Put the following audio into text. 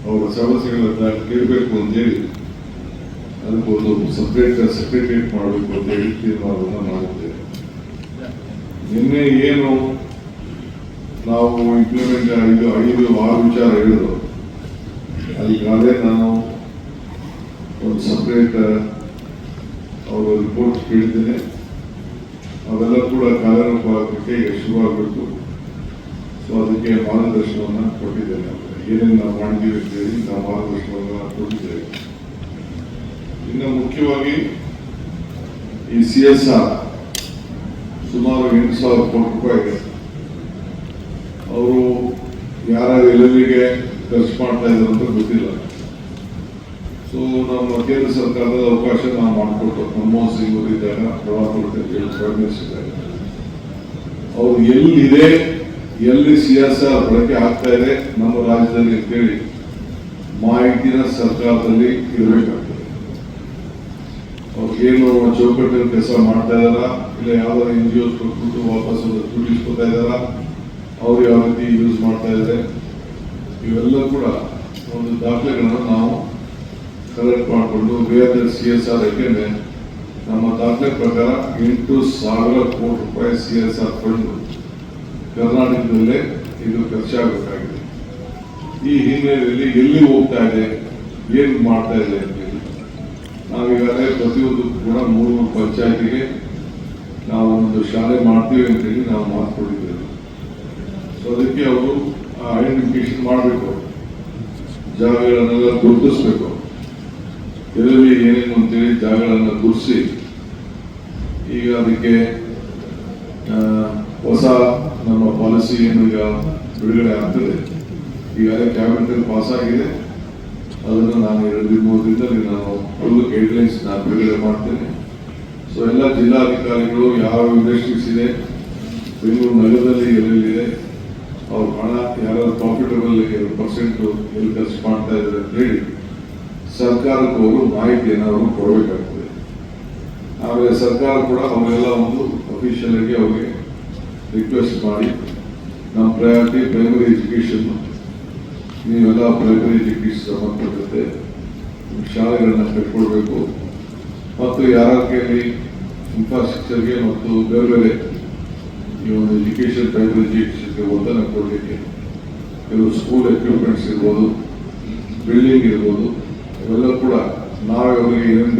ಅವರ ಸಮಸ್ಯೆಗಳನ್ನ ಕೇಳಬೇಕು ಅಂತೇಳಿ ಅದಕ್ಕೊಂದು ಸಪ್ರೇಟ್ ಸೆಕ್ರೆಟರಿಯೇಟ್ ಮಾಡಬೇಕು ಅಂತ ಹೇಳಿ ತೀರ್ಮಾನವನ್ನು ಮಾಡಿದ್ದೇವೆ. ನಿನ್ನೆ ಏನು ನಾವು ಇಂಪ್ಲಿಮೆಂಟ್ 5-6 ವಿಚಾರ ಹೇಳಿದ್ರು, ಅದಕ್ಕಾಗಲೇ ನಾನು ಒಂದು ಸಪ್ರೇಟ್ ಅವರ ರಿಪೋರ್ಟ್ ಕೇಳಿದ್ದೇನೆ. ಅವೆಲ್ಲ ಕೂಡ ಕಾರ್ಯರೂಪಕ್ಕೆ ಶುರುವಾಗಬೇಕು. ಸೊ ಅದಕ್ಕೆ ಮಾರ್ಗದರ್ಶನವನ್ನು ಕೊಟ್ಟಿದ್ದೇನೆ. ಏನೇನು ನಾವು ಮಾಡಿದ್ದೀವಿ ಅಂತೇಳಿ ನಾವು ಮಾರ್ಗದರ್ಶನವನ್ನು ಕೊಟ್ಟಿದ್ದೇವೆ. ಇನ್ನು ಮುಖ್ಯವಾಗಿ ಈ CSR ಸುಮಾರು 8,000 ಕೋಟಿ ರೂಪಾಯಿ ಇದೆ. ಅವರು ಯಾರು ಎಲ್ಲೆಲ್ಲಿಗೆ ಖರ್ಚು ಮಾಡ್ತಾ ಇದ್ದಾರೆ ಅಂತ ಗೊತ್ತಿಲ್ಲ. ಸೊ ನಮ್ಮ ಕೇಂದ್ರ ಸರ್ಕಾರದ ಅವಕಾಶ ನಾವು ಮಾಡಿಕೊಟ್ಟು ಮನಮೋಹನ್ ಸಿಂಗ್ ಅವರು ಇದ್ದಾಗ ಪ್ರೈಮ್ ಮಿನಿಸ್ಟರ್ ಇದ್ದಾಗ ಅವರು ಎಲ್ಲಿದೆ, ಎಲ್ಲಿ CSR ಬಳಕೆ ಆಗ್ತಾ ಇದೆ ನಮ್ಮ ರಾಜ್ಯದಲ್ಲಿ ಅಂತೇಳಿ ಮಾಹಿತಿನ ಸರ್ಕಾರದಲ್ಲಿ ಇರಬೇಕಾಗ್ತದೆ. ಅವ್ರಿಗೇನು ಚೌಕಟ್ಟಲ್ಲಿ ಕೆಲಸ ಮಾಡ್ತಾ ಇದಾರ, ಇಲ್ಲ ಯಾವ್ದಾದ್ರು NGOs ಕೊಟ್ಬಿಟ್ಟು ವಾಪಸ್ ದುಡ್ಡಿಸ್ಕೊತಾ ಇದಾರ, ಅವ್ರು ಯಾವ ರೀತಿ ಯೂಸ್ ಮಾಡ್ತಾ ಇದ್ದಾರೆ, ಇವೆಲ್ಲ ಕೂಡ ಒಂದು ದಾಖಲೆಗಳನ್ನು ನಾವು ಕಲೆಕ್ಟ್ ಮಾಡಿಕೊಂಡು ಬೇರೆ CSR ಯಾಕೆಂದ್ರೆ ನಮ್ಮ ದಾಖಲೆ ಪ್ರಕಾರ 8,000 ಕೋಟಿ ರೂಪಾಯಿ CSR ಫಂಡ್ ಕರ್ನಾಟಕದಲ್ಲೇ ಇದು ಖರ್ಚಾಗಬೇಕಾಗಿದೆ. ಈ ಹಿನ್ನೆಲೆಯಲ್ಲಿ ಎಲ್ಲಿ ಹೋಗ್ತಾ ಇದೆ, ಏನು ಮಾಡ್ತಾ ಇದೆ ಅಂತೇಳಿ ನಾವೀಗಾಗಲೇ ಪ್ರತಿಯೊಂದು ಕೂಡ 3 ಪಂಚಾಯತಿಗೆ ನಾವು ಒಂದು ಶಾಲೆ ಮಾಡ್ತೀವಿ ಅಂತೇಳಿ ನಾವು ಮಾತುಕೊಂಡಿದ್ದೇವೆ. ಸೊ ಅದಕ್ಕೆ ಅವರು ಐಡೆಂಟಿಫಿಕೇಶನ್ ಮಾಡಬೇಕು, ಜಾಗಗಳನ್ನೆಲ್ಲ ಗುರುತಿಸ್ಬೇಕು, ಎಲ್ಲೆಲ್ಲಿ ಏನೇನು ಅಂತೇಳಿ ಜಾಗಗಳನ್ನು ಗುರುತಿಸಿ ಈಗ ಅದಕ್ಕೆ ಹೊಸ ನಮ್ಮ ಪಾಲಿಸಿ ಏನು ಈಗ ಬಿಡುಗಡೆ ಆಗ್ತದೆ. ಈಗಾಗಲೇ ಕ್ಯಾಬಿನೆಟ್ ಪಾಸ್ ಆಗಿದೆ. ಅದನ್ನು ನಾನು 2-3 ದಿನದಲ್ಲಿ ನಾನು ಫುಲ್ ಗೈಡ್ಲೈನ್ಸ್ ನಾನು ಬಿಡುಗಡೆ ಮಾಡ್ತೇನೆ. ಸೊ ಎಲ್ಲ ಜಿಲ್ಲಾಧಿಕಾರಿಗಳು ಯಾವ ಇಂಡಸ್ಟ್ರೀಸ್ ಇದೆ, ಬೆಂಗಳೂರು ನಗರದಲ್ಲಿ ಎಲ್ಲೆಲ್ಲಿದೆ, ಅವ್ರ ಹಣ ಯಾರು ಪ್ರಾಫಿಟಬಲ್ 2% ಎಲ್ಲಿ ಖರ್ಚು ಮಾಡ್ತಾ ಇದ್ದಾರೆ ಅಂತ ಹೇಳಿ ಸರ್ಕಾರಕ್ಕೆ ಅವರು ಮಾಹಿತಿಯನ್ನು ಅವರು ಕೊಡಬೇಕಾಗ್ತದೆ. ಆಮೇಲೆ ಸರ್ಕಾರ ಕೂಡ ಅವರೆಲ್ಲ ಒಂದು ಅಫಿಷಿಯಲ್ ಆಗಿ ಅವ್ರಿಗೆ ರಿಕ್ವೆಸ್ಟ್ ಮಾಡಿ ನಮ್ಮ ಪ್ರಯಾರಿಟಿ ಪ್ರೈಮರಿ ಎಜುಕೇಶನ್, ನೀವೆಲ್ಲ ಪ್ರೈಮರಿ ಎಜುಕೇಶನ್ ಸಂಬಂಧಪಟ್ಟಂತೆ ಶಾಲೆಗಳನ್ನ ಕಟ್ಕೊಳ್ಬೇಕು ಮತ್ತು ಯಾರ ಕೈಯಲ್ಲಿ ಇನ್ಫ್ರಾಸ್ಟ್ರಕ್ಚರ್ಗೆ ಮತ್ತು ಬೇರೆ ಬೇರೆ ಈ ಒಂದು ಎಜುಕೇಶನ್ ಪ್ರೈಮರಿ ಎಜುಕೇಶನ್ಗೆ ಒತ್ತನ್ನು ಕೊಡಲಿಕ್ಕೆ ಕೆಲವು ಸ್ಕೂಲ್ ಎಕ್ವಿಪ್ಮೆಂಟ್ಸ್ ಇರ್ಬೋದು, ಬಿಲ್ಡಿಂಗ್ ಇರ್ಬೋದು, ಇವೆಲ್ಲ ಕೂಡ ನಾವೇ ಅವರಿಗೆ ಏನೇನು